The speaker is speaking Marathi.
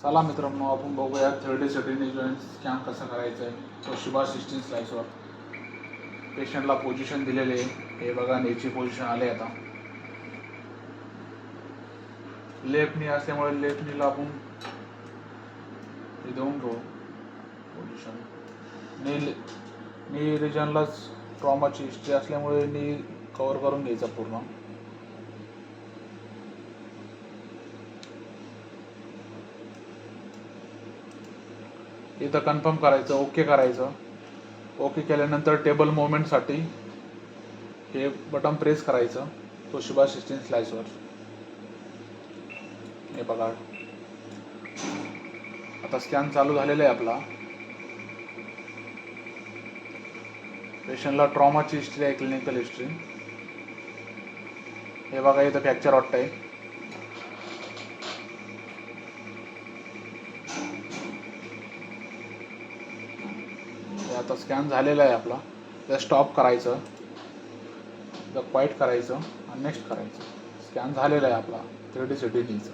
चला मित्रांनो, आपण बघूया 3D सिटीने जॉईंट स्कॅन कसं करायचं आहे. तो शिबा 16 स्लाइसवर पेशंटला पोझिशन दिलेले आहे. हे बघा, नीची पोझिशन आले. आता लेफ्ट नी असल्यामुळे लेफ्ट नीला आपण हे देऊन घेऊ पोझिशन. नी रिजनलाच ट्रॉमाची हिस्ट्री असल्यामुळे नी कव्हर करून घ्यायचा पूर्ण. इथं कन्फर्म करायचं, ओके करायचं. ओके केल्यानंतर टेबल मुवमेंटसाठी हे बटन प्रेस करायचं. तो शिबा 16 स्लाइसवर हे बघा, आता स्कॅन चालू झालेला आहे आपला. पेशंटला ट्रॉमाची हिस्ट्री आहे, क्लिनिकल हिस्ट्री. हे बघा, इथं फ्रॅक्चर वाटतंय. आता स्कॅन झालेला आहे आपला. तर स्टॉप करायचं, क्वाईट करायचं आणि नेक्स्ट करायचं. स्कॅन झालेला आहे आपला 3D सिटीनीचं.